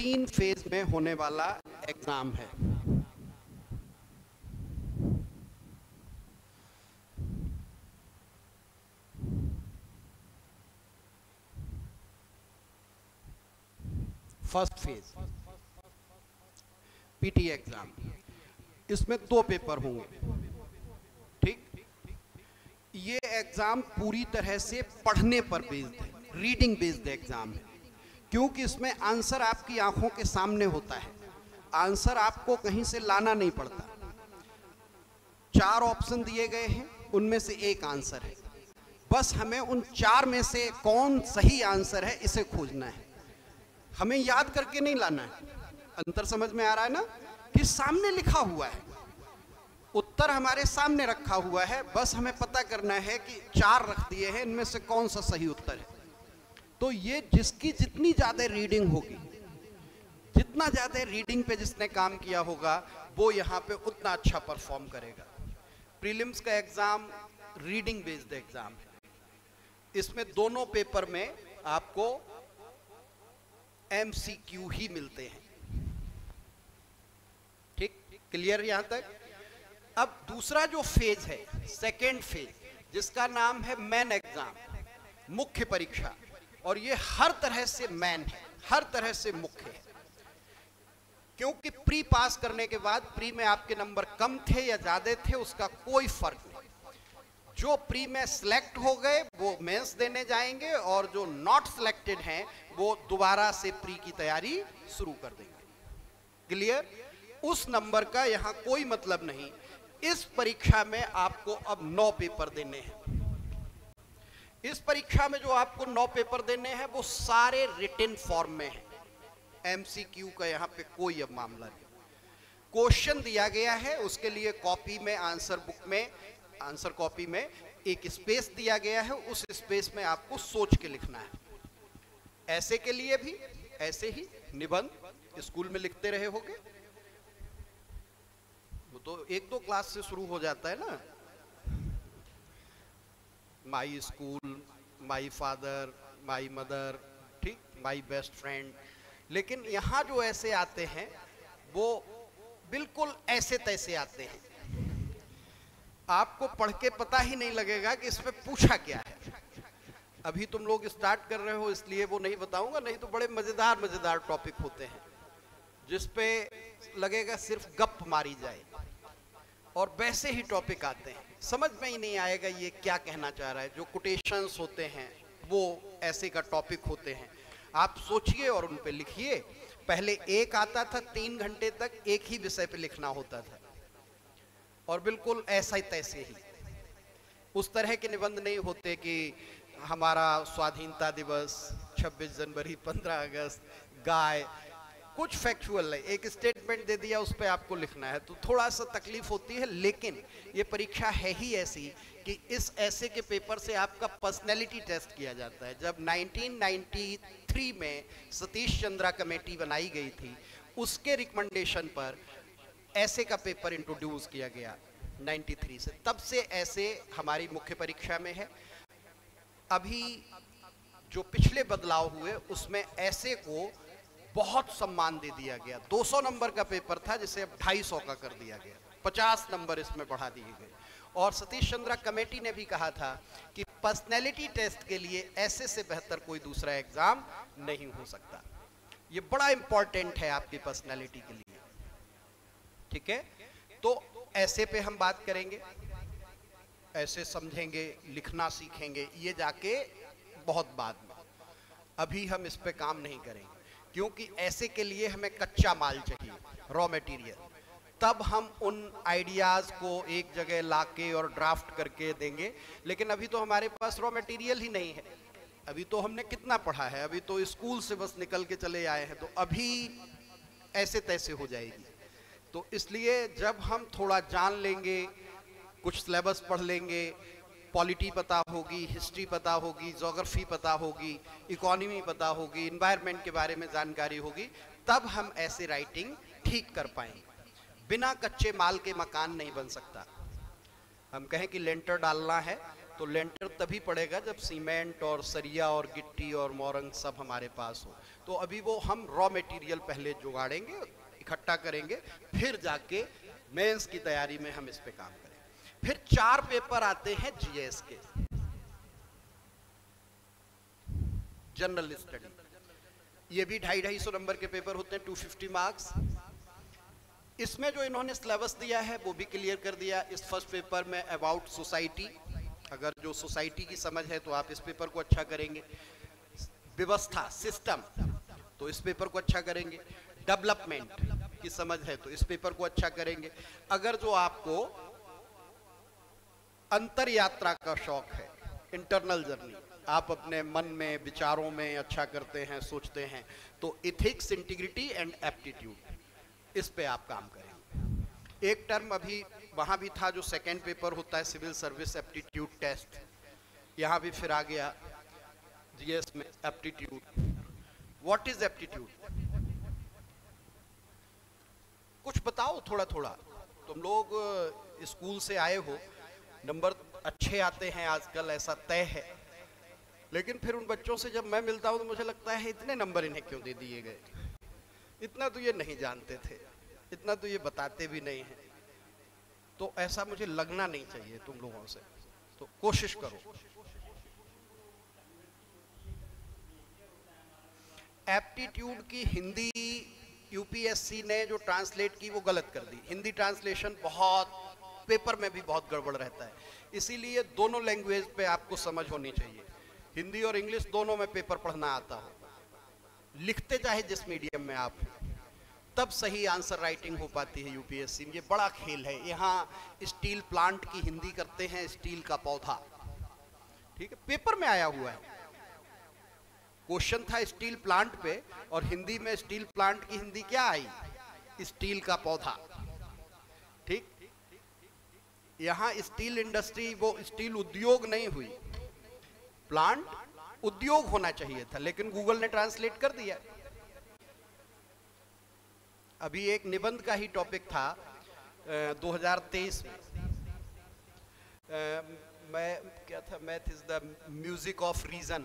3 phase में होने वाला एग्जाम है। फर्स्ट फेज पीटी एग्जाम, इसमें 2 पेपर होंगे। ठीक, ये एग्जाम पूरी तरह से पढ़ने पर बेस्ड है, रीडिंग बेस्ड एग्जाम है, क्योंकि इसमें आंसर आपकी आंखों के सामने होता है। आंसर आपको कहीं से लाना नहीं पड़ता। 4 ऑप्शन दिए गए हैं, उनमें से एक आंसर है। बस हमें उन 4 में से कौन सही आंसर है इसे खोजना है, हमें याद करके नहीं लाना है। अंतर समझ में आ रहा है ना, कि सामने लिखा हुआ है, उत्तर हमारे सामने रखा हुआ है, बस हमें पता करना है कि 4 रख दिए हैं, इनमें से कौन सा सही उत्तर है। तो ये जिसकी जितनी ज़्यादा रीडिंग होगी, जितना ज़्यादा रीडिंग पे जिसने काम किया होगा, वो यहाँ पे उतना अच्छा परफॉर्म करेगा। प्रीलिम्स का एग्ज़ाम रीडिंग बेस्ड एग्ज़ाम है। इसमें दोनों पेपर में आपको MCQ ही मिलते हैं। ठीक, क्लियर यहाँ तक। अब दूसरा जो फेज है, सेकेंड फेज, जिसका नाम है मेन एग्जाम, मुख्य परीक्षा, और ये हर तरह से मेन है, हर तरह से मुख्य है। क्योंकि प्री पास करने के बाद प्री में आपके नंबर कम थे या ज्यादा थे, उसका कोई फर्क नहीं। जो प्री में सिलेक्ट हो गए वो मेंस देने जाएंगे, और जो नॉट सिलेक्टेड हैं वो दोबारा से प्री की तैयारी शुरू कर देंगे। क्लियर। उस नंबर का यहाँ कोई मतलब नहीं। इस परीक्षा में आपको अब 9 पेपर देने हैं। इस परीक्षा में जो आपको 9 पेपर देने हैं वो सारे रिटन फॉर्म में हैं। MCQ का यहाँ पे कोई अब मामला नहीं। क्वेश्चन दिया गया है, उसके लिए कॉपी में, आंसर बुक में, आंसर कॉपी में एक स्पेस दिया गया है, उस स्पेस में आपको सोच के लिखना है। ऐसे के लिए भी ऐसे ही निबंध स्कूल में लिखते रहे होगे, वो तो 1-2 क्लास से शुरू हो जाता है ना, my school, my father, my mother, ठीक, माई बेस्ट फ्रेंड। लेकिन यहाँ जो ऐसे आते हैं वो बिल्कुल ऐसे तैसे आते हैं, आपको पढ़ के पता ही नहीं लगेगा कि इसमें पूछा क्या है। अभी तुम लोग स्टार्ट कर रहे हो इसलिए वो नहीं बताऊंगा, नहीं तो बड़े मजेदार मजेदार टॉपिक होते हैं जिसपे लगेगा सिर्फ गप मारी जाए, और वैसे ही टॉपिक आते हैं, समझ में ही नहीं आएगा ये क्या कहना चाह रहा है। जो कोटेशंस होते हैं वो ऐसे का टॉपिक होते हैं, आप सोचिए और उन पे लिखिए। पहले एक आता था, 3 घंटे तक एक ही विषय पे लिखना होता था, और बिल्कुल ऐसा ही तैसे ही। उस तरह के निबंध नहीं होते कि हमारा स्वाधीनता दिवस, 26 जनवरी, 15 अगस्त, गाय, कुछ फैक्चुअल है, एक स्टेटमेंट दे दिया, उस पर आपको लिखना है, तो थोड़ा सा तकलीफ होती है। लेकिन ये परीक्षा है ही ऐसी कि इस ऐसे के पेपर से आपका पर्सनैलिटी टेस्ट किया जाता है। जब 1993 में सतीश चंद्रा कमेटी बनाई गई थी, उसके रिकमेंडेशन पर ऐसे का पेपर इंट्रोड्यूस किया गया 93 से, तब से ऐसे हमारी मुख्य परीक्षा में है। अभी जो पिछले बदलाव हुए उसमें ऐसे को बहुत सम्मान दे दिया गया। 200 नंबर का पेपर था जिसे अब 250 का कर दिया गया, 50 नंबर इसमें बढ़ा दिए गए। और सतीश चंद्रा कमेटी ने भी कहा था कि पर्सनैलिटी टेस्ट के लिए ऐसे से बेहतर कोई दूसरा एग्जाम नहीं हो सकता। ये बड़ा इंपॉर्टेंट है आपकी पर्सनैलिटी के लिए, ठीक है। तो ऐसे पे हम बात करेंगे, ऐसे समझेंगे, लिखना सीखेंगे, ये जाके बहुत बाद में। अभी हम इस पे काम नहीं करेंगे, क्योंकि ऐसे के लिए हमें कच्चा माल चाहिए, रॉ मटेरियल। तब हम उन आइडियाज़ को एक जगह लाके और ड्राफ्ट करके देंगे। लेकिन अभी तो हमारे पास रॉ मटेरियल ही नहीं है। अभी तो हमने कितना पढ़ा है, अभी तो स्कूल से बस निकल के चले आए हैं, तो अभी ऐसे तैसे हो जाएगी। तो इसलिए जब हम थोड़ा जान लेंगे, कुछ सिलेबस पढ़ लेंगे, पॉलिटी पता होगी, हिस्ट्री पता होगी, ज्योग्राफी पता होगी, इकोनॉमी पता होगी, इन्वायरमेंट के बारे में जानकारी होगी, तब हम ऐसे राइटिंग ठीक कर पाएंगे। बिना कच्चे माल के मकान नहीं बन सकता। हम कहें कि लेंटर डालना है तो लेंटर तभी पड़ेगा जब सीमेंट और सरिया और गिट्टी और मोरंग सब हमारे पास हो। तो अभी वो हम रॉ मटेरियल पहले जुगाड़ेंगे, इकट्ठा करेंगे, फिर जाके मेंस की तैयारी में हम इस पे काम करेंगे। फिर 4 पेपर आते हैं जीएस के, जनरल स्टडी। ये भी 250-250 नंबर के पेपर होते हैं, 250 मार्क्स। इसमें जो इन्होंने सिलेबस दिया है वो भी क्लियर कर दिया। इस फर्स्ट पेपर में अबाउट सोसाइटी, अगर जो सोसाइटी की समझ है तो आप इस पेपर को अच्छा करेंगे। व्यवस्था, सिस्टम, तो इस पेपर को अच्छा करेंगे। डेवलपमेंट की समझ है तो इस पेपर को अच्छा करेंगे। अगर जो आपको अंतर यात्रा का शौक है, इंटरनल जर्नी, आप अपने मन में, विचारों में अच्छा करते हैं, सोचते हैं, तो इथिक्स, इंटीग्रिटी एंड एप्टीट्यूड, इस पे आप काम करेंगे। एक टर्म अभी वहाँ भी था जो सेकेंड पेपर होता है, सिविल सर्विस एप्टीट्यूड टेस्ट, यहाँ भी फिर आ गया जीएस में एप्टीट्यूड। What is aptitude? कुछ बताओ थोड़ा थोड़ा। तुम लोग स्कूल से आए हो, नंबर अच्छे आते हैं आजकल, ऐसा तय है, लेकिन फिर उन बच्चों से जब मैं मिलता हूँ तो मुझे लगता है इतने नंबर इन्हें क्यों दे दिए गए? इतना तो ये नहीं जानते थे, इतना तो ये बताते भी नहीं हैं। तो ऐसा मुझे लगना नहीं चाहिए तुम लोगों से, तो कोशिश करो। एप्टीट्यूड की हिंदी यूपीएससी ने जो ट्रांसलेट की वो गलत कर दी। हिंदी ट्रांसलेशन बहुत पेपर में भी बहुत गड़बड़ रहता है, इसीलिए दोनों लैंग्वेज पे आपको समझ होनी चाहिए। हिंदी और इंग्लिश दोनों में पेपर पढ़ना आता हो, लिखते चाहे जिस मीडियम में आप, तब सही आंसर राइटिंग हो पाती है यूपीएससी में। ये बड़ा खेल है। यहाँ स्टील प्लांट की हिंदी करते हैं, स्टील का पौधा, ठीक है, पेपर में आया हुआ है। क्वेश्चन था स्टील प्लांट पे, और हिंदी में स्टील प्लांट की हिंदी क्या आई? स्टील का पौधा, ठीक। यहाँ स्टील इंडस्ट्री, वो स्टील उद्योग नहीं हुई, प्लांट उद्योग होना चाहिए था, लेकिन गूगल ने ट्रांसलेट कर दिया। अभी एक निबंध का ही टॉपिक था 2023 में, मैं क्या था, math is the music of reason,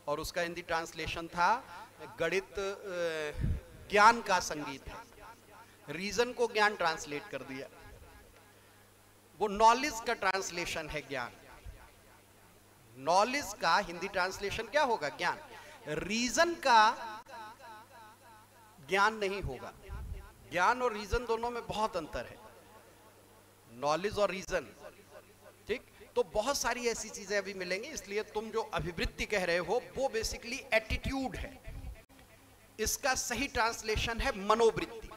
और उसका हिंदी ट्रांसलेशन था गणित ज्ञान का संगीत है। रीजन को ज्ञान ट्रांसलेट कर दिया। वो नॉलेज का ट्रांसलेशन है, ज्ञान। नॉलेज का हिंदी ट्रांसलेशन क्या होगा? ज्ञान। रीजन का ज्ञान नहीं होगा। ज्ञान और रीजन दोनों में बहुत अंतर है, नॉलेज और रीजन, ठीक। तो बहुत सारी ऐसी चीजें अभी मिलेंगी, इसलिए तुम जो अभिवृत्ति कह रहे हो वो बेसिकली एटीट्यूड है। इसका सही ट्रांसलेशन है मनोवृत्ति,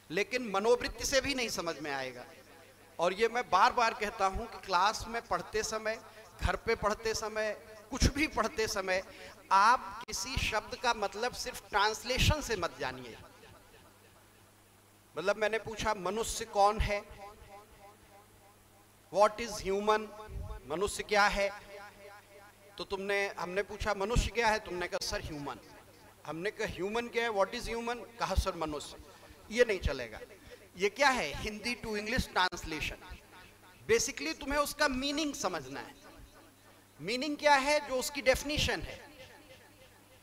लेकिन मनोवृत्ति से भी नहीं समझ में आएगा। और ये मैं बार बार कहता हूं कि क्लास में पढ़ते समय, घर पे पढ़ते समय, कुछ भी पढ़ते समय, आप किसी शब्द का मतलब सिर्फ ट्रांसलेशन से मत जानिए। मतलब मैंने पूछा मनुष्य कौन है, व्हाट इज ह्यूमन, मनुष्य क्या है, तो हमने पूछा मनुष्य क्या है, तुमने कहा सर ह्यूमन। हमने कहा ह्यूमन क्या है, व्हाट इज ह्यूमन, कहा सर मनुष्य। ये नहीं चलेगा। ये क्या है? Hindi to English translation. Basically तुम्हें उसका मीनिंग समझना है। मीनिंग क्या है? जो उसकी डेफिनेशन है।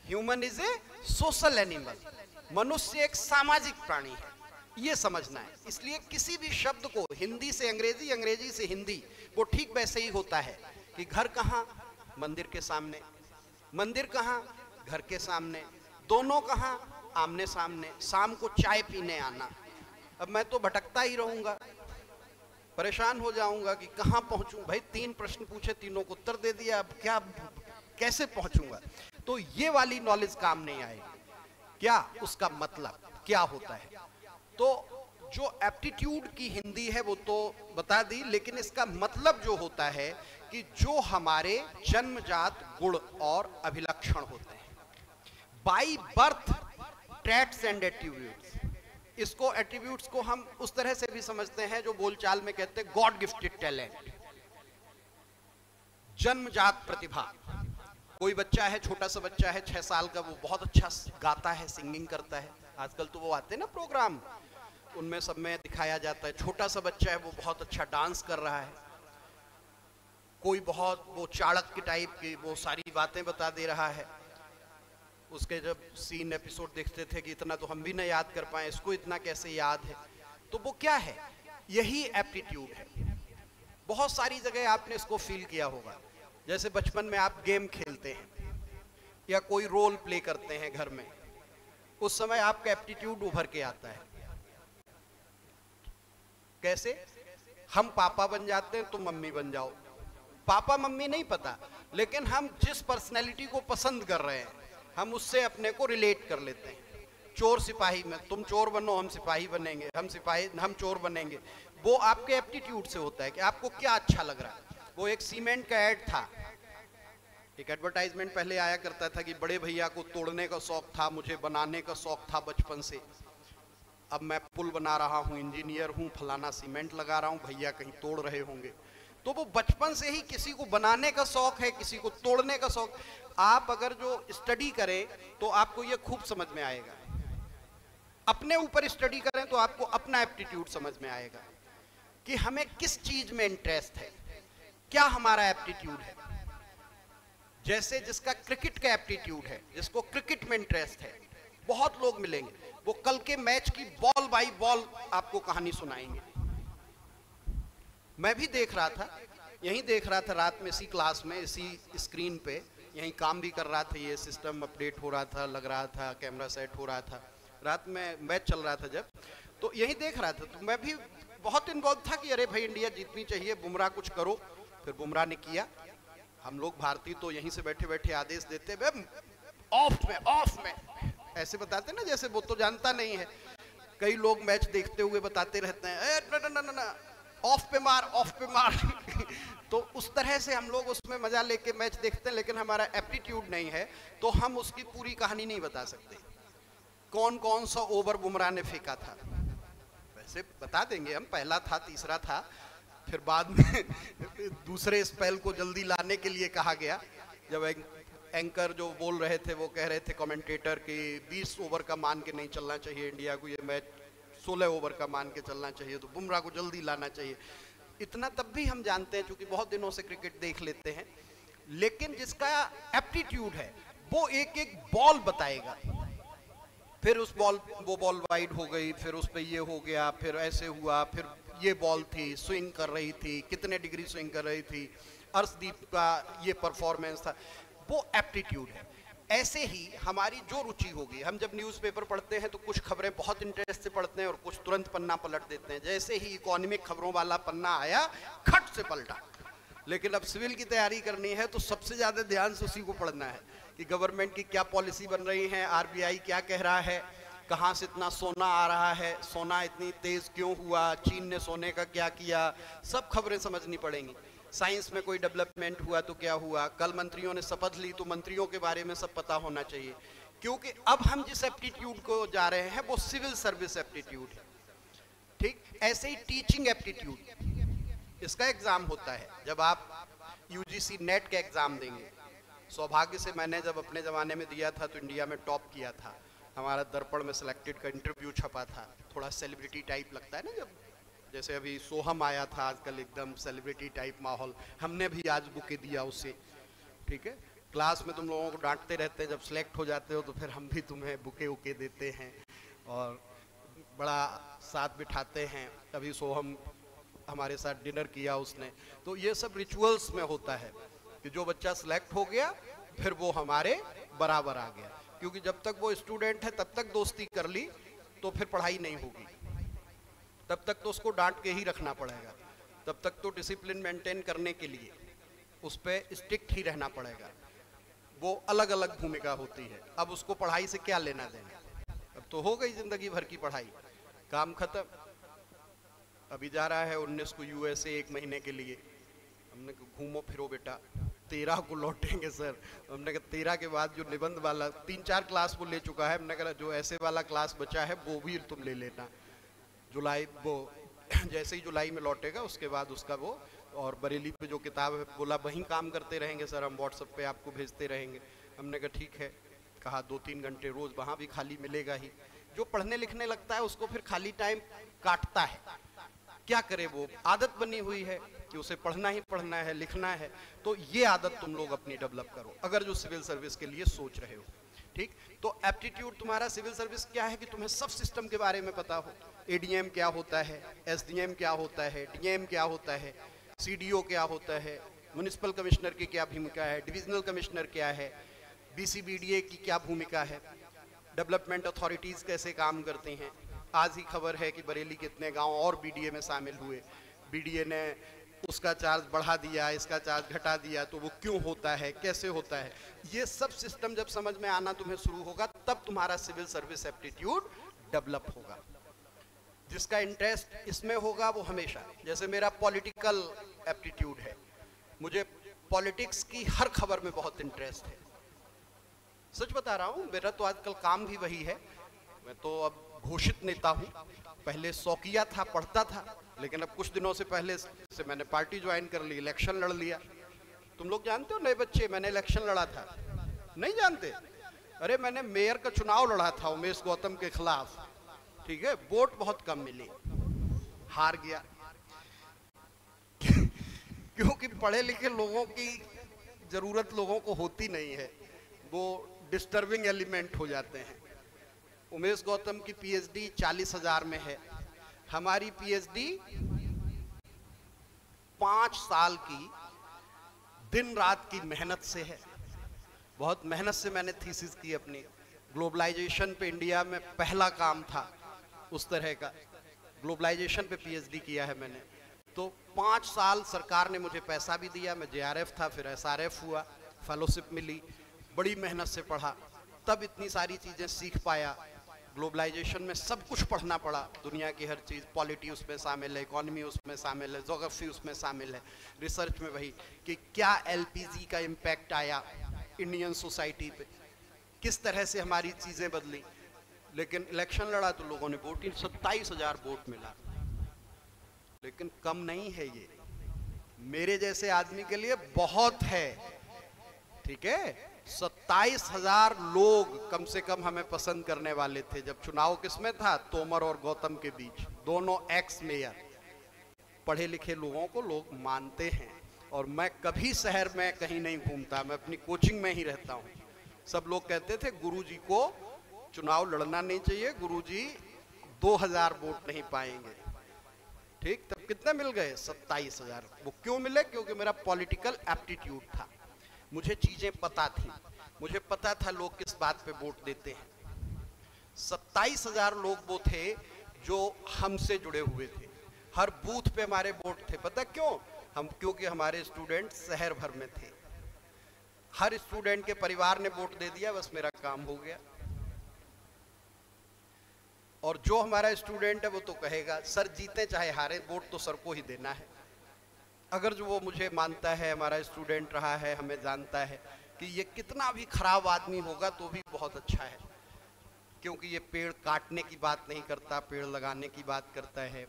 Human is a social animal, मनुष्य एक सामाजिक प्राणी है, ये समझना है। इसलिए किसी भी शब्द को हिंदी से अंग्रेजी, अंग्रेजी से हिंदी, वो ठीक वैसे ही होता है कि घर कहाँ? मंदिर के सामने। मंदिर कहाँ? घर के सामने। दोनों कहाँ? आमने सामने। शाम को चाय पीने आना। अब मैं तो भटकता ही रहूंगा, परेशान हो जाऊंगा कि कहाँ पहुंचूं। भाई 3 प्रश्न पूछे, तीनों को उत्तर दे दिया, अब क्या, कैसे पहुंचूंगा? तो ये वाली नॉलेज काम नहीं आएगी। क्या उसका मतलब क्या होता है? तो जो एप्टीट्यूड की हिंदी है वो तो बता दी, लेकिन इसका मतलब जो होता है कि जो हमारे जन्मजात गुण और अभिलक्षण होते हैं, by birth traits and attributes. इसको एट्रीब्यूट्स को हम उस तरह से भी समझते हैं जो बोलचाल में कहते हैं गॉड गिफ्टेड टैलेंट, जन्मजात प्रतिभा। कोई बच्चा है, छोटा सा बच्चा है 6 साल का, वो बहुत अच्छा गाता है, सिंगिंग करता है। आजकल तो वो आते हैं ना प्रोग्राम, उनमें सब में दिखाया जाता है। छोटा सा बच्चा है, वो बहुत अच्छा डांस कर रहा है। कोई बहुत वो चाणक्य टाइप की वो सारी बातें बता दे रहा है। उसके जब सीन एपिसोड देखते थे कि इतना तो हम भी न याद कर पाए, इसको इतना कैसे याद है। तो वो क्या है, यही एप्टीट्यूड है। बहुत सारी जगह आपने इसको फील किया होगा, जैसे बचपन में आप गेम खेलते हैं या कोई रोल प्ले करते हैं घर में, उस समय आपका एप्टीट्यूड उभर के आता है। कैसे? हम पापा बन जाते हैं, तुम मम्मी बन जाओ। पापा मम्मी नहीं पता, लेकिन हम जिस पर्सनैलिटी को पसंद कर रहे हैं हम उससे अपने को रिलेट कर लेते हैं। चोर सिपाही में, तुम चोर बनो हम सिपाही बनेंगे, हम चोर बनेंगे। वो आपके एप्टीट्यूड से होता है कि आपको क्या अच्छा लग रहा है। वो एक सीमेंट का ऐड था, एक एडवर्टाइजमेंट पहले आया करता था कि बड़े भैया को तोड़ने का शौक था, मुझे बनाने का शौक था बचपन से। अब मैं पुल बना रहा हूँ, इंजीनियर हूँ, फलाना सीमेंट लगा रहा हूँ, भैया कहीं तोड़ रहे होंगे। तो वो बचपन से ही किसी को बनाने का शौक है, किसी को तोड़ने का शौक। आप अगर जो स्टडी करें तो आपको ये खूब समझ में आएगा। अपने ऊपर स्टडी करें तो आपको अपना एप्टीट्यूड समझ में आएगा कि हमें किस चीज में इंटरेस्ट है, क्या हमारा एप्टीट्यूड है। जैसे जिसका क्रिकेट का एप्टीट्यूड है, जिसको क्रिकेट में इंटरेस्ट है, बहुत लोग मिलेंगे, वो कल के मैच की बॉल बाई बॉल आपको कहानी सुनाएंगे। मैं भी देख रहा था, यहीं देख रहा था रात में, इसी क्लास में, इसी स्क्रीन पे, यहीं काम भी कर रहा था, ये सिस्टम अपडेट हो रहा था, लग रहा था, कैमरा सेट हो रहा था, रात में मैच चल रहा था जब, तो यहीं देख रहा था। तो मैं भी बहुत इन्वॉल्व था कि अरे भाई इंडिया जीतनी चाहिए, बुमराह कुछ करो। फिर बुमराह ने किया। हम लोग भारतीय तो यहीं से बैठे बैठे आदेश देते, ऑफ में ऐसे बताते ना, जैसे वो तो जानता नहीं है। कई लोग मैच देखते हुए बताते रहते हैं ऑफ पे मार तो उस तरह से हम लोग उसमें मजा लेके मैच देखते हैं, लेकिन हमारा एप्टीट्यूड नहीं है तो हम उसकी पूरी कहानी नहीं बता सकते। कौन कौन सा ओवर बुमराह ने फेंका था वैसे बता देंगे हम, पहला था, तीसरा था, फिर बाद में दूसरे स्पेल को जल्दी लाने के लिए कहा गया। जब एंकर जो बोल रहे थे वो कह रहे थे, कमेंटेटर, कि 20 ओवर का मान के नहीं चलना चाहिए इंडिया को, ये मैच 16 ओवर का मान के चलना चाहिए, तो बुमराह को जल्दी लाना चाहिए। इतना तब भी हम जानते हैं, क्योंकि बहुत दिनों से क्रिकेट देख लेते हैं। लेकिन जिसका एप्टीट्यूड है वो एक एक बॉल बताएगा, फिर वो बॉल वाइड हो गई, फिर उस पे ये हो गया, फिर ऐसे हुआ, फिर ये बॉल थी, स्विंग कर रही थी, कितने डिग्री स्विंग कर रही थी, अर्शदीप का ये परफॉर्मेंस था, वो एप्टीट्यूड है। ऐसे ही हमारी जो रुचि होगी, हम जब न्यूज़पेपर पढ़ते हैं तो कुछ खबरें बहुत इंटरेस्ट से पढ़ते हैं और कुछ तुरंत पन्ना पलट देते हैं। जैसे ही इकोनॉमिक खबरों वाला पन्ना आया, खट से पलटा। लेकिन अब सिविल की तैयारी करनी है तो सबसे ज़्यादा ध्यान से उसी को पढ़ना है कि गवर्नमेंट की क्या पॉलिसी बन रही है, आरबीआई क्या कह रहा है, कहाँ से इतना सोना आ रहा है, सोना इतनी तेज़ क्यों हुआ, चीन ने सोने का क्या किया, सब खबरें समझनी पड़ेंगी। साइंस में कोई डेवलपमेंट हुआ तो क्या हुआ, कल मंत्रियों ने शपथ ली तो मंत्रियों के बारे में सब पता होना चाहिए। क्योंकि अब हम जिस एप्टीट्यूड को जा रहे हैं वो सिविल सर्विस एप्टीट्यूड है। ठीक ऐसे ही टीचिंग एप्टीट्यूड, इसका एग्जाम होता है जब आप यूजीसी नेट का एग्जाम देंगे। सौभाग्य से मैंने जब अपने ज़माने में दिया था तो इंडिया में टॉप किया था, हमारा दर्पण में सिलेक्टेड का इंटरव्यू छपा था। थोड़ा सेलिब्रिटी टाइप लगता है ना, जब जैसे अभी सोहम आया था आजकल, एकदम सेलिब्रिटी टाइप माहौल, हमने भी आज बुके दिया उसे। ठीक है, क्लास में तुम लोगों को डांटते रहते हैं, जब सेलेक्ट हो जाते हो तो फिर हम भी तुम्हें बुके उके देते हैं और बड़ा साथ बिठाते हैं। अभी सोहम हमारे साथ डिनर किया उसने। तो ये सब रिचुअल्स में होता है कि जो बच्चा सिलेक्ट हो गया फिर वो हमारे बराबर आ गया, क्योंकि जब तक वो स्टूडेंट है तब तक दोस्ती कर ली तो फिर पढ़ाई नहीं होगी, तब तक तो उसको डांट के ही रखना पड़ेगा, तब तक तो डिसिप्लिन मेंटेन करने के लिए उस पर स्ट्रिक्ट ही रहना पड़ेगा। वो अलग अलग भूमिका होती है। अब उसको पढ़ाई से क्या लेना देना, अब तो हो गई जिंदगी भर की पढ़ाई, काम खत्म। अभी जा रहा है 19 को यूएसए 1 महीने के लिए। हमने कहा घूमो फिरो बेटा, 13 को लौटेंगे सर। हमने कहा 13 के बाद जो निबंध वाला 3-4 क्लास वो ले चुका है, हमने कहा जो ऐसे वाला क्लास बचा है वो भी तुम ले लेना। जुलाई वो जैसे ही जुलाई में लौटेगा उसके बाद उसका वो, और बरेली पे जो किताब है बोला वहीं काम करते रहेंगे सर, हम व्हाट्सएप पे आपको भेजते रहेंगे। हमने कहा ठीक है। कहा 2-3 घंटे रोज वहाँ भी खाली मिलेगा ही। जो पढ़ने लिखने लगता है उसको फिर खाली टाइम काटता है, क्या करे, वो आदत बनी हुई है कि उसे पढ़ना ही पढ़ना है, लिखना है। तो ये आदत तुम लोग अपनी डेवलप करो अगर जो सिविल सर्विस के लिए सोच रहे हो। ठीक, तो एप्टीट्यूड तुम्हारा सिविल सर्विस क्या है कि तुम्हें सब सिस्टम के बारे में पता हो। एडीएम क्या होता है, एसडीएम क्या होता है, डीएम क्या होता है, सीडीओ क्या होता है, म्युनिसिपल कमिश्नर की क्या भूमिका है, डिविजनल कमिश्नर क्या है, बीसीबीडीए की क्या भूमिका है, डेवलपमेंट अथॉरिटीज़ कैसे काम करती हैं। आज ही खबर है कि बरेली के इतने गांव और बीडीए में शामिल हुए, बीडीए ने उसका चार्ज बढ़ा दिया, इसका चार्ज घटा दिया, तो वो क्यों होता है, कैसे होता है। ये सब सिस्टम जब समझ में आना तुम्हें शुरू होगा तब तुम्हारा सिविल सर्विस एप्टीट्यूड डेवलप होगा। जिसका इंटरेस्ट इसमें होगा वो हमेशा, जैसे मेरा पॉलिटिकल एप्टीट्यूड है, मुझे पॉलिटिक्स की हर खबर में बहुत इंटरेस्ट है। सच बता रहा हूँ, मेरा तो आजकल काम भी वही है। मैं तो अब घोषित नेता हूँ, पहले शौकिया था, पढ़ता था, लेकिन अब कुछ दिनों से पहले से मैंने पार्टी ज्वाइन कर ली, इलेक्शन लड़ लिया। तुम लोग जानते हो नए बच्चे, मैंने इलेक्शन लड़ा था, नहीं जानते? अरे मैंने मेयर का चुनाव लड़ा था उमेश गौतम के खिलाफ, ठीक है, वोट बहुत कम मिली, हार गया। क्योंकि पढ़े लिखे लोगों की जरूरत लोगों को होती नहीं है, वो डिस्टर्बिंग एलिमेंट हो जाते हैं। उमेश गौतम की पीएचडी 40,000 में है, हमारी पीएचडी 5 साल की दिन रात की मेहनत से है। बहुत मेहनत से मैंने थीसिस की अपनी, ग्लोबलाइजेशन पे इंडिया में पहला काम था उस तरह का, ग्लोबलाइजेशन पे पीएचडी किया है मैंने। तो 5 साल सरकार ने मुझे पैसा भी दिया, मैं जेआरएफ था, फिर एसआरएफ हुआ, फेलोशिप मिली, बड़ी मेहनत से पढ़ा, तब इतनी सारी चीज़ें सीख पाया। ग्लोबलाइजेशन में सब कुछ पढ़ना पड़ा, दुनिया की हर चीज़, पॉलिटी उसमें शामिल है, इकोनॉमी उसमें शामिल है, ज्योग्राफी उसमें शामिल है, रिसर्च में वही कि क्या एलपीजी का इम्पैक्ट आया इंडियन सोसाइटी पे, किस तरह से हमारी चीज़ें बदली। लेकिन इलेक्शन लड़ा तो लोगों ने वोट, 27,000 वोट मिला, लेकिन कम नहीं है ये, मेरे जैसे आदमी के लिए बहुत है। ठीक है, 27,000 लोग कम से कम हमें पसंद करने वाले थे। जब चुनाव किसमें था, तोमर और गौतम के बीच, दोनों एक्स मेयर, पढ़े लिखे लोगों को लोग मानते हैं। और मैं कभी शहर में कहीं नहीं घूमता, मैं अपनी कोचिंग में ही रहता हूँ। सब लोग कहते थे गुरुजी को चुनाव लड़ना नहीं चाहिए, गुरुजी 2000 वोट नहीं पाएंगे। ठीक, तब कितने मिल गए? 27,000। वो क्यों मिले? क्योंकि मेरा पॉलिटिकल एप्टीट्यूड था, मुझे चीजें पता थी, मुझे पता था लोग किस बात पे वोट देते हैं। 27,000 लोग वो थे जो हमसे जुड़े हुए थे, हर बूथ पे हमारे वोट थे। पता क्यों? क्योंकि हमारे स्टूडेंट शहर भर में थे, हर स्टूडेंट के परिवार ने वोट दे दिया, बस मेरा काम हो गया। और जो हमारा स्टूडेंट है वो तो कहेगा सर जीते चाहे हारे, वोट तो सर को ही देना है। अगर जो वो मुझे मानता है, हमारा स्टूडेंट रहा है, हमें जानता है कि ये कितना भी खराब आदमी होगा तो भी बहुत अच्छा है, क्योंकि ये पेड़ काटने की बात नहीं करता, पेड़ लगाने की बात करता है,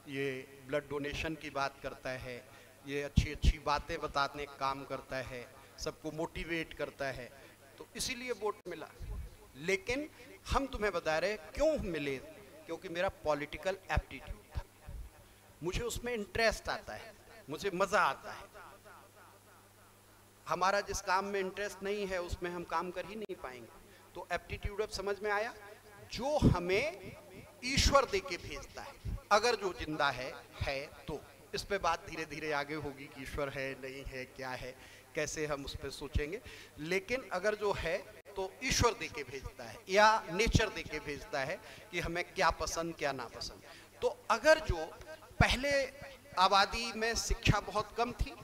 ये ब्लड डोनेशन की बात करता है, ये अच्छी अच्छी बातें बताने का काम करता है, सबको मोटिवेट करता है, तो इसीलिए वोट मिला। लेकिन हम तुम्हें बता रहे क्यों मिले, क्योंकि मेरा पॉलिटिकल एप्टीट्यूड था, मुझे उसमें इंटरेस्ट आता है, मुझे मजा आता है। हमारा जिस काम में इंटरेस्ट नहीं है उसमें हम काम कर ही नहीं पाएंगे। तो एप्टीट्यूड अब समझ में आया, जो हमें ईश्वर दे के भेजता है, अगर जो जिंदा है तो इस पे बात धीरे धीरे आगे होगी कि ईश्वर है नहीं है, क्या है, कैसे हम उस पर सोचेंगे। लेकिन अगर जो है तो ईश्वर दे के भेजता है या नेचर दे के भेजता है कि हमें क्या पसंद क्या नापसंद। तो अगर जो पहले आबादी में शिक्षा बहुत कम थी,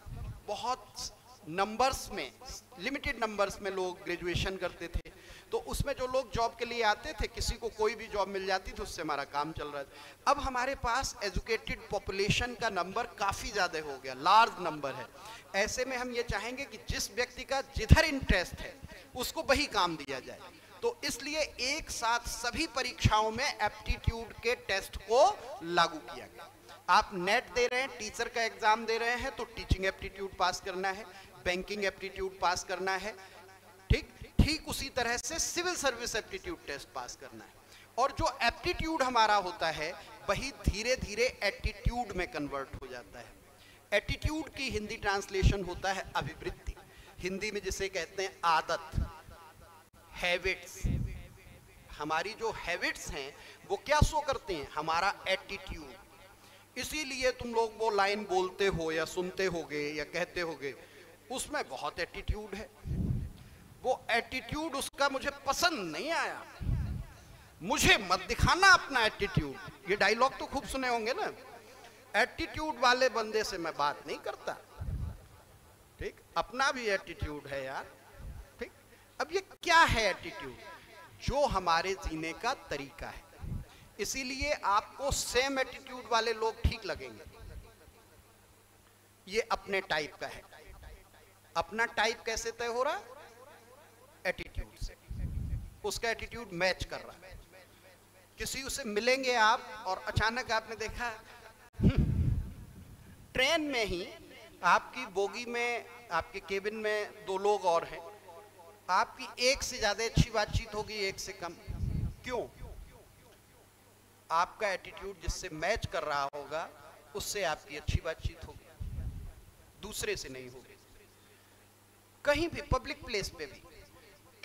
बहुत नंबर्स में, लिमिटेड नंबर्स में लोग ग्रेजुएशन करते थे, तो उसमें जो लोग जॉब के लिए आते थे, किसी को कोई भी जॉब मिल जाती थी, उससे हमारा काम चल रहा था। अब हमारे पास एजुकेटेड पॉपुलेशन का नंबर काफ़ी ज़्यादा हो गया, लार्ज नंबर है। ऐसे में हम ये चाहेंगे कि जिस व्यक्ति का जिधर इंटरेस्ट है उसको वही काम दिया जाए। तो इसलिए एक साथ सभी परीक्षाओं में एप्टीट्यूड के टेस्ट को लागू किया गया। आप नेट दे रहे हैं, टीचर का एग्जाम दे रहे हैं, तो टीचिंग एप्टीट्यूड पास करना है, बैंकिंग एप्टीट्यूड पास करना है, ठीक उसी तरह से civil service aptitude test pass करना है। और जो एप्टीट्यूड हमारा होता है वही धीरे धीरे एटीट्यूड में कन्वर्ट हो जाता है। एटीट्यूड की हिंदी ट्रांसलेशन होता है अभिवृत्ति, हिंदी में जिसे कहते हैं आदत, हैबिट्स। हमारी जो हैबिट्स हैं वो क्या शो करते हैं? हमारा एटीट्यूड। इसीलिए तुम लोग वो लाइन बोलते हो या सुनते होगे या कहते होगे, उसमें बहुत एटीट्यूड है। वो एटीट्यूड उसका मुझे पसंद नहीं आया, मुझे मत दिखाना अपना एटीट्यूड। ये डायलॉग तो खूब सुने होंगे ना। एटीट्यूड वाले बंदे से मैं बात नहीं करता, ठीक? अपना भी एटीट्यूड है यार, ठीक? अब ये क्या है एटीट्यूड? जो हमारे जीने का तरीका है। इसीलिए आपको सेम एटीट्यूड वाले लोग ठीक लगेंगे। ये अपने टाइप का है। अपना टाइप कैसे तय हो रहा? एटीट्यूड से। उसका एटीट्यूड मैच कर रहा है। किसी से मिलेंगे आप और अचानक आपने देखा ट्रेन में ही आपकी बोगी में, आपके केबिन में 2 लोग और हैं, आपकी एक से ज्यादा अच्छी बातचीत होगी एक से कम। क्यों? आपका एटीट्यूड जिससे मैच कर रहा होगा उससे आपकी अच्छी बातचीत होगी, दूसरे से नहीं होगी। कहीं भी पब्लिक प्लेस पे भी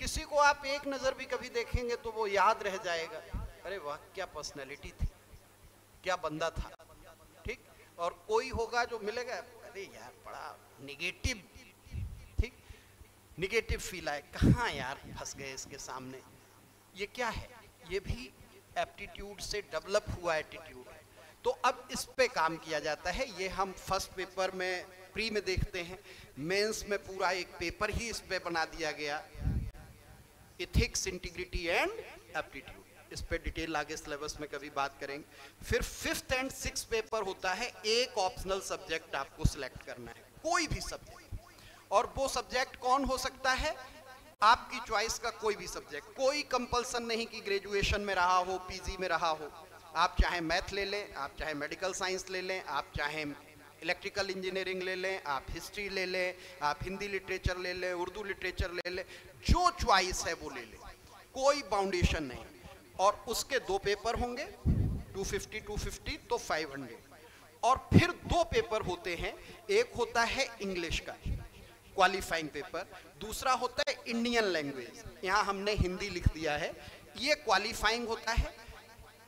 किसी को आप एक नजर भी कभी देखेंगे तो वो याद रह जाएगा, अरे वाह क्या पर्सनैलिटी थी, क्या बंदा था, ठीक? और कोई होगा जो मिलेगा, अरे यार बड़ा निगेटिव, ठीक, निगेटिव फील आए, कहाँ यार फंस गए इसके सामने। ये क्या है? ये भी एप्टीट्यूड से डेवलप हुआ एटीट्यूड है। तो अब इस पे काम किया जाता है। ये हम फर्स्ट पेपर में प्री में देखते हैं, मेंस में पूरा एक पेपर ही इस पे बना दिया गया, एथिक्स, इंटीग्रिटी एंड एप्टीट्यूड। इस पे डिटेल आगे सिलेबस में कभी बात करेंगे। फिर 5th and 6th पेपर होता है, एक ऑप्शनल सब्जेक्ट आपको सिलेक्ट करना है, कोई भी सब्जेक्ट। और वो सब्जेक्ट कौन हो सकता है? आपकी चॉइस का कोई भी सब्जेक्ट। कोई कंपल्सन नहीं कि ग्रेजुएशन में रहा हो, पीजी में रहा हो। आप चाहे मैथ ले लें, आप चाहे मेडिकल साइंस ले लें, आप चाहे इलेक्ट्रिकल इंजीनियरिंग ले लें, आप हिस्ट्री ले लें, आप हिंदी लिटरेचर ले लें, उर्दू लिटरेचर ले लें, जो चॉइस है वो ले लें, कोई बाउंडेशन नहीं। और उसके 2 पेपर होंगे, 250 तो 500। और फिर 2 पेपर होते हैं, एक होता है इंग्लिश का क्वालिफाइंग पेपर, दूसरा होता है इंडियन लैंग्वेज। यहाँ हमने हिंदी लिख दिया है। ये क्वालिफाइंग होता है,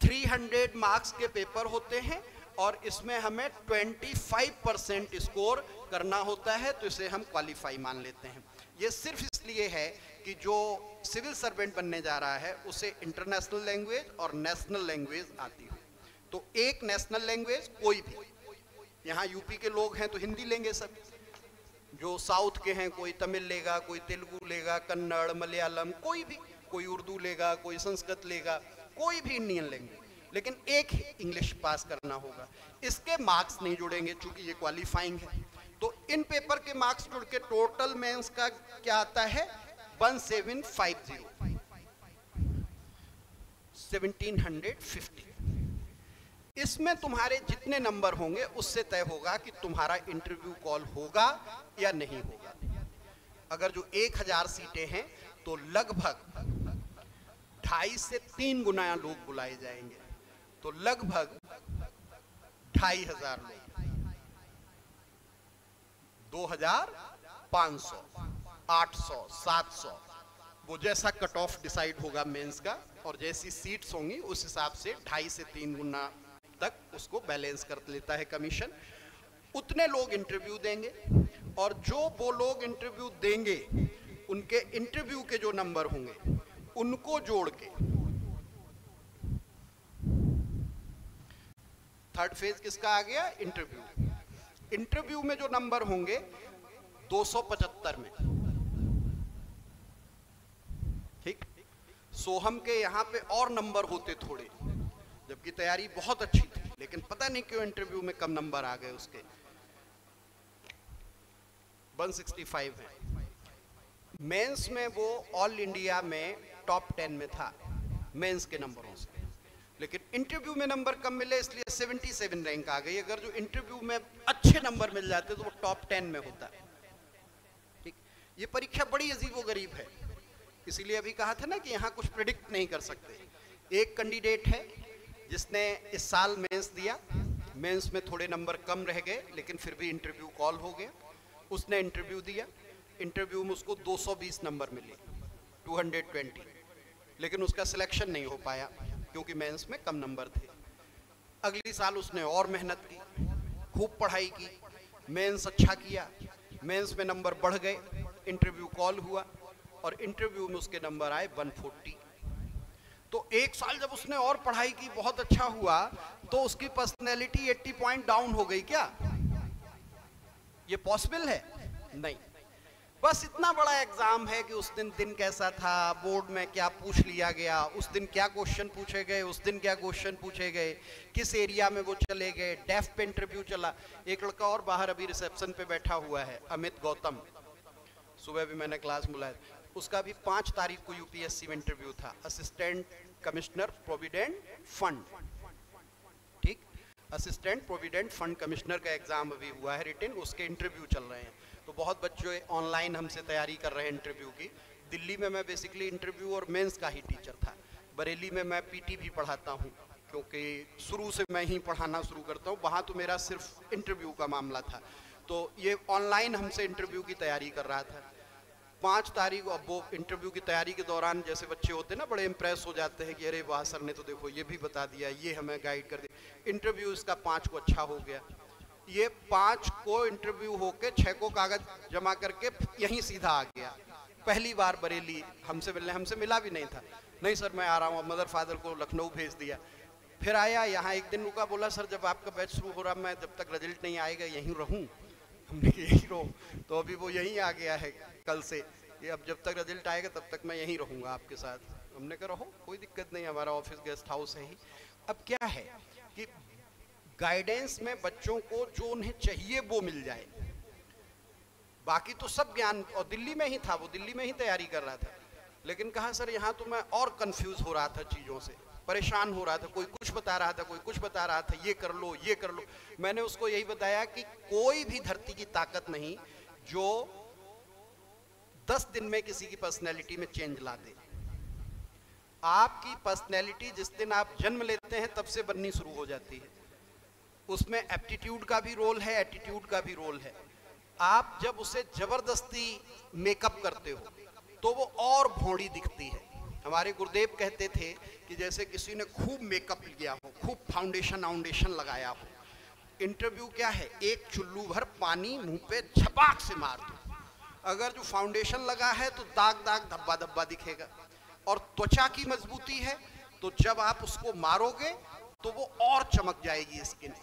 300 मार्क्स के पेपर होते हैं और इसमें हमें 25% स्कोर करना होता है, तो इसे हम क्वालिफाई मान लेते हैं। ये सिर्फ इसलिए है कि जो सिविल सर्वेंट बनने जा रहा है उसे इंटरनेशनल लैंग्वेज और नेशनल लैंग्वेज आती हो। तो एक नेशनल लैंग्वेज कोई भी, यहाँ यूपी के लोग हैं तो हिंदी लेंगे सब, जो साउथ के हैं कोई तमिल लेगा, कोई तेलुगु लेगा, कन्नड़, मलयालम, कोई भी, कोई उर्दू लेगा, कोई संस्कृत लेगा, कोई भी इंडियन लैंग्वेज, लेकिन एक ही इंग्लिश पास करना होगा। इसके मार्क्स नहीं जुड़ेंगे चूंकि ये क्वालिफाइंग है। तो इन पेपर के मार्क्स जुड़ के टोटल मेंस का क्या आता है? 1750, 1750। इसमें तुम्हारे जितने नंबर होंगे उससे तय होगा कि तुम्हारा इंटरव्यू कॉल होगा या नहीं होगा। अगर जो 1000 सीटें हैं तो लगभग 2.5 से 3 गुना लोग बुलाए जाएंगे, तो लगभग 2500 लोग, 2500, 800, 700, वो जैसा कट ऑफ डिसाइड होगा मेंस का और जैसी सीट्स होंगी उस हिसाब से 2.5 से 3 गुना तक उसको बैलेंस कर लेता है कमीशन। उतने लोग इंटरव्यू देंगे और जो वो लोग इंटरव्यू देंगे उनके इंटरव्यू के जो नंबर होंगे उनको जोड़ के थर्ड फेज किसका आ गया? इंटरव्यू। इंटरव्यू में जो नंबर होंगे 275 में, ठीक। सोहम के यहाँ पे और नंबर होते थोड़े, जबकि तैयारी बहुत अच्छी थी, लेकिन पता नहीं क्यों इंटरव्यू में कम नंबर आ गए उसके। 165 है। मेंस में वो ऑल इंडिया में टॉप 10 में था मेंस के नंबरों से, लेकिन इंटरव्यू में नंबर कम मिले इसलिए 77 रैंक आ गई। अगर जो इंटरव्यू में अच्छे नंबर मिल जाते तो वो टॉप 10 में होता। ठीक, ये परीक्षा बड़ी अजीबोगरीब है, इसीलिए अभी कहा था ना कि यहाँ कुछ प्रिडिक्ट नहीं कर सकते। एक कैंडिडेट है जिसने इस साल मेंस दिया, मेंस में थोड़े नंबर कम रह गए लेकिन फिर भी इंटरव्यू कॉल हो गया। उसने इंटरव्यू दिया, इंटरव्यू में उसको 220 नंबर मिले, 220, लेकिन उसका सिलेक्शन नहीं हो पाया क्योंकि मेंस में कम नंबर थे। अगली साल उसने और मेहनत की, खूब पढ़ाई की, मेंस अच्छा किया, मेंस में नंबर बढ़ गए, इंटरव्यू कॉल हुआ और इंटरव्यू में उसके नंबर आए 140। तो एक साल जब उसने और पढ़ाई की, बहुत अच्छा हुआ, तो उसकी पर्सनैलिटी 80 पॉइंट डाउन हो गई क्या? ये पॉसिबल है? नहीं। बस इतना बड़ा एग्जाम है कि उस दिन कैसा था, बोर्ड में क्या पूछ लिया गया, उस दिन क्या क्वेश्चन पूछे गए, उस दिन क्या क्वेश्चन पूछे गए, किस एरिया में वो चले गए, डेफ पे इंटरव्यू चला। एक लड़का और बाहर अभी रिसेप्शन पे बैठा हुआ है, अमित गौतम, सुबह भी मैंने क्लास बुलाया, उसका भी 5 तारीख को यूपीएससी में इंटरव्यू था, असिस्टेंट कमिश्नर प्रोविडेंट फंड। ठीक, असिस्टेंट प्रोविडेंट फंड कमिश्नर का एग्जाम अभी हुआ है रिटन, उसके इंटरव्यू चल रहे हैं। तो बहुत बच्चे ऑनलाइन हमसे तैयारी कर रहे हैं इंटरव्यू की। दिल्ली में मैं बेसिकली इंटरव्यू और मेंस का ही टीचर था। बरेली में मैं पीटी भी पढ़ाता हूँ क्योंकि शुरू से मैं ही पढ़ाना शुरू करता हूँ, वहाँ तो मेरा सिर्फ इंटरव्यू का मामला था। तो ये ऑनलाइन हमसे इंटरव्यू की तैयारी कर रहा था। 5 तारीख, अब वो इंटरव्यू की तैयारी के दौरान जैसे बच्चे होते हैं ना, बड़े इंप्रेस हो जाते हैं कि अरे वाह सर ने तो देखो ये भी बता दिया, ये हमें गाइड कर दिया। इंटरव्यू इसका 5 को अच्छा हो गया। ये 5 को इंटरव्यू होके 6 को कागज जमा करके यहीं सीधा आ गया। पहली बार बरेली हमसे मिलने, हमसे मिला भी नहीं था। नहीं सर मैं आ रहा हूँ, मदर फादर को लखनऊ भेज दिया। फिर आया यहाँ, एक दिन रुका, बोला सर जब आपका बैच शुरू हो रहा, मैं जब तक रिजल्ट नहीं आएगा यहीं रहूँ। हमने यहीं रहो, तो अभी वो यहीं आ गया है कल से, ये अब जब तक रिजल्ट आएगा तब तक मैं यहीं रहूँगा आपके साथ। हमने कहा रहो, कोई दिक्कत नहीं, हमारा ऑफिस गेस्ट हाउस है ही। अब क्या है कि गाइडेंस में बच्चों को जो उन्हें चाहिए वो मिल जाए, बाकी तो सब ज्ञान, और दिल्ली में ही था, वो दिल्ली में ही तैयारी कर रहा था, लेकिन कहा सर यहाँ तो मैं और कंफ्यूज हो रहा था, चीज़ों से परेशान हो रहा था, कोई कुछ बता रहा था, कोई कुछ बता रहा था, ये कर लो ये कर लो। मैंने उसको यही बताया कि कोई भी धरती की ताकत नहीं जो 10 दिन में किसी की पर्सनैलिटी में चेंज ला दे। आपकी पर्सनैलिटी जिस दिन आप जन्म लेते हैं तब से बननी शुरू हो जाती है। उसमें एप्टीट्यूड का भी रोल है, एटीट्यूड का भी रोल है। आप जब उसे जबरदस्ती मेकअप करते हो तो वो और भौड़ी दिखती है। हमारे गुरुदेव कहते थे कि जैसे किसी ने खूब मेकअप किया हो, खूब फाउंडेशन लगाया हो। इंटरव्यू क्या है, एक चुल्लू भर पानी मुंह पे छपाक से मार दो, अगर जो फाउंडेशन लगा है तो दाग दाग धब्बा धब्बा दिखेगा। और त्वचा की मजबूती है तो जब आप उसको मारोगे तो वो और चमक जाएगी स्किन।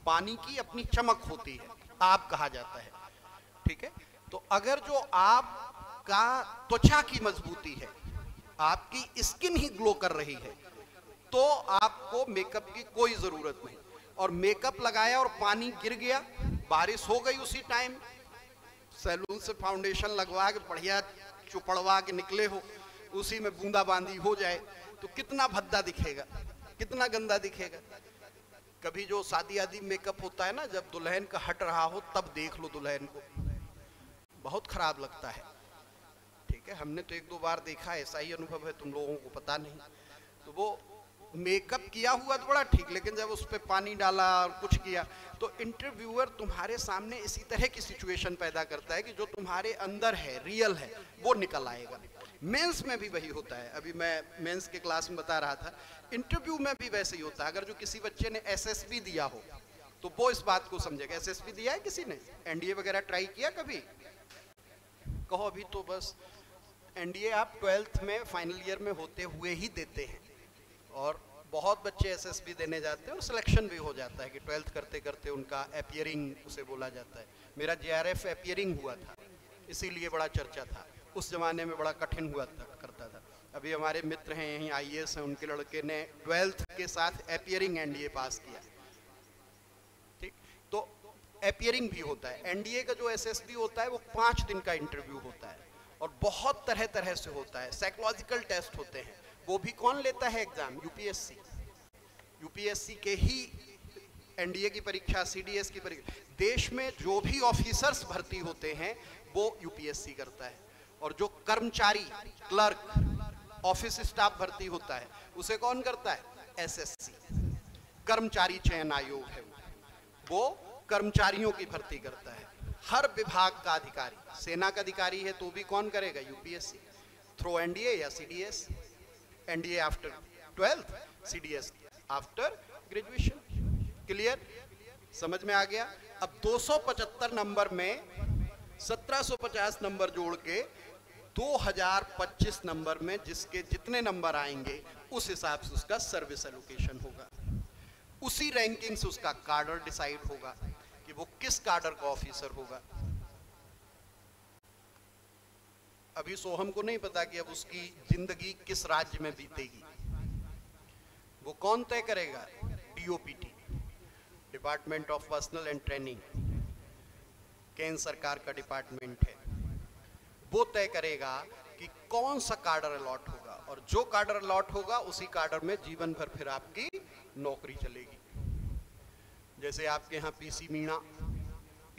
पानी की अपनी चमक होती है, आप कहा जाता है, ठीक है। तो अगर जो आपका त्वचा की मजबूती है, आपकी स्किन ही ग्लो कर रही है, तो आपको मेकअप की कोई जरूरत नहीं। और मेकअप लगाया और पानी गिर गया, बारिश हो गई उसी टाइम, सैलून से फाउंडेशन लगवा के बढ़िया चुपड़वा के निकले हो, उसी में बूंदाबांदी हो जाए तो कितना भद्दा दिखेगा, कितना गंदा दिखेगा। कभी जो शादी आदि मेकअप होता है ना, जब दुल्हन का हट रहा हो तब देख लो दुल्हन को, बहुत खराब लगता है, ठीक है। हमने तो 1-2 बार देखा, ऐसा ही अनुभव है, तुम लोगों को पता नहीं। तो वो मेकअप किया हुआ तो बड़ा ठीक, लेकिन जब उस पर पानी डाला और कुछ किया तो इंटरव्यूअर तुम्हारे सामने इसी तरह की सिचुएशन पैदा करता है कि जो तुम्हारे अंदर है, रियल है, वो निकल आएगा। मेंस में भी वही होता है। अभी मैं मेंस के क्लास में बता रहा था, इंटरव्यू में भी वैसे ही होता है। अगर जो किसी बच्चे ने एसएसबी दिया हो तो वो इस बात को समझेगा। एसएसबी दिया है किसी ने? एनडीए वगैरह ट्राई किया कभी? कहो अभी तो बस एनडीए आप 12th में फाइनल ईयर में होते हुए ही देते हैं, और बहुत बच्चे एसएसबी देने जाते हैं और सिलेक्शन भी हो जाता है कि 12th करते करते उनका एपियरिंग उसे बोला जाता है। मेरा जेआरएफ एपियरिंग हुआ था, इसीलिए बड़ा चर्चा था। उस जमाने में बड़ा कठिन हुआ करता था। अभी हमारे मित्र हैं यहीं आईएएस हैं, उनके लड़के ने 12th के साथ एपियरिंग एनडीए पास किया, ठीक। तो एपियरिंग भी होता है। एनडीए का जो एसएसबी होता है वो 5 दिन का इंटरव्यू होता है और बहुत तरह तरह से होता है। साइकोलॉजिकल टेस्ट होते हैं, वो भी कौन लेता है एग्जाम? यूपीएससी। यूपीएससी के ही एनडीए की परीक्षा, सीडीएस की परीक्षा, देश में जो भी ऑफिसर्स भर्ती होते हैं वो यूपीएससी करता है। और जो कर्मचारी, क्लर्क ऑफिस स्टाफ भर्ती होता है, उसे कौन करता है? एसएससी, कर्मचारी चयन आयोग है वो कर्मचारियों की भर्ती करता है। हर विभाग का अधिकारी, सेना का अधिकारी है तो भी कौन करेगा? यूपीएससी, थ्रू एनडीए या CDS. NDA after 12th, CDS after graduation. Clear? समझ में आ गया? अब 275 नंबर में 1750 नंबर जोड़ के 2025 नंबर में जिसके जितने नंबर आएंगे उस हिसाब से उसका सर्विस एलोकेशन होगा। उसी रैंकिंग से उसका कार्डर डिसाइड होगा कि वो किस कार्डर का ऑफिसर होगा। अभी सोहम को नहीं पता कि अब उसकी जिंदगी किस राज्य में बीतेगी, वो कौन तय करेगा? DOPT, department of personal and training, केंद्र सरकार का डिपार्टमेंट है, वो तय करेगा कि कौन सा कार्डर अलॉट होगा, और जो कार्डर अलॉट होगा उसी कार्डर में जीवन भर फिर आपकी नौकरी चलेगी। जैसे आपके यहाँ पीसी मीणा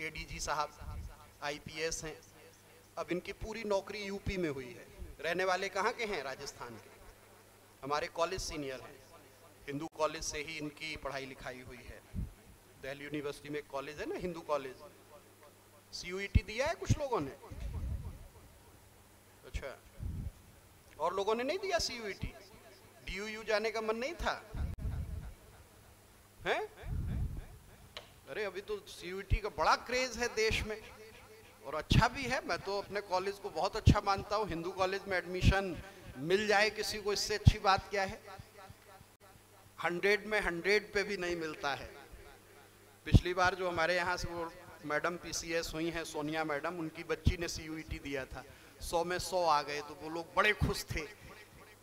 एडीजी साहब आईपीएस हैं, अब इनकी पूरी नौकरी यूपी में हुई है। रहने वाले कहाँ के हैं? राजस्थान के। हमारे कॉलेज सीनियर हैं, हिंदू कॉलेज से ही इनकी पढ़ाई लिखाई हुई है। दिल्ली यूनिवर्सिटी में कॉलेज है ना, हिंदू कॉलेज। सीयूईटी दिया है कुछ लोगों ने? अच्छा, और लोगों ने नहीं दिया सीयूईटी? डीयूयू जाने का मन नहीं था? हैं? अरे अभी तो सीयूईटी का बड़ा क्रेज है देश में, और अच्छा भी है। मैं तो अपने कॉलेज को बहुत अच्छा मानता हूँ। हिंदू कॉलेज में एडमिशन मिल जाए किसी को, इससे अच्छी बात क्या है? 100 में 100 पे भी नहीं मिलता है। पिछली बार जो हमारे यहाँ से वो मैडम पीसीएस हुई हैं, सोनिया मैडम, उनकी बच्ची ने सीयूईटी दिया था, 100 में 100 आ गए, तो वो लोग बड़े खुश थे,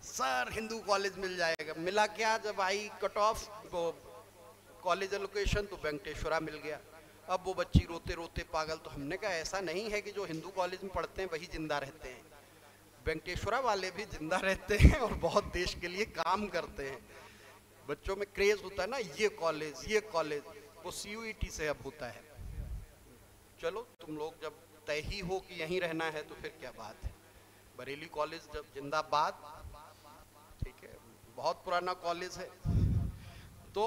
सर हिंदू कॉलेज मिल जाएगा। मिला क्या? जब I cut off college allocation तो वेंकटेश्वरा मिल गया। अब वो बच्ची रोते रोते पागल। तो हमने कहा ऐसा नहीं है कि जो हिंदू कॉलेज में पढ़ते हैं वही जिंदा रहते हैं, वेंकटेश्वरा वाले भी जिंदा रहते हैं और बहुत देश के लिए काम करते हैं। बच्चों में क्रेज होता है ना, ये कॉलेज, वो सीयूईटी से अब होता है। चलो तुम लोग जब तय ही हो कि यहीं रहना है तो फिर क्या बात है। बरेली कॉलेज जब जिंदाबाद, ठीक है, बहुत पुराना कॉलेज है। तो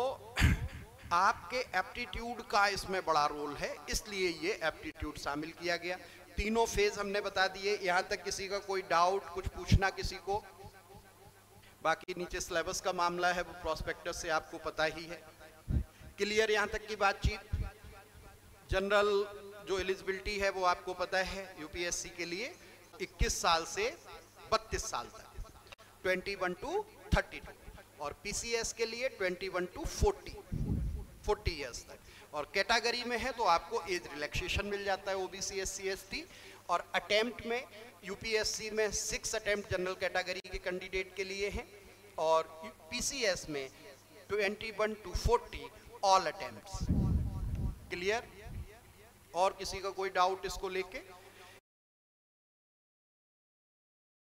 आपके एप्टीट्यूड का इसमें बड़ा रोल है, इसलिए ये एप्टीट्यूड शामिल किया गया। तीनों फेज हमने बता दिए। यहाँ तक किसी का कोई डाउट, कुछ पूछना किसी को? बाकी नीचे सिलेबस का मामला है, वो प्रोस्पेक्टस से आपको पता ही है। क्लियर यहाँ तक की बातचीत? जनरल जो एलिजिबिलिटी है वो आपको पता है, यूपीएससी के लिए 21 साल से 32 साल तक, 21 to 32, और पीसीएस के लिए 21 to 40 ईयर्स तक। और कैटेगरी में है तो आपको एज रिलैक्सेशन मिल जाता है, ओबीसी एससी एसटी। और अटेम्प्ट में यूपीएससी में 6 अटेम्प्ट जनरल कैटेगरी के कैंडिडेट के लिए हैं, और पीसीएस में 21 to 40 ऑल अटेम्प्ट्स। क्लियर? और किसी का कोई डाउट इसको लेके?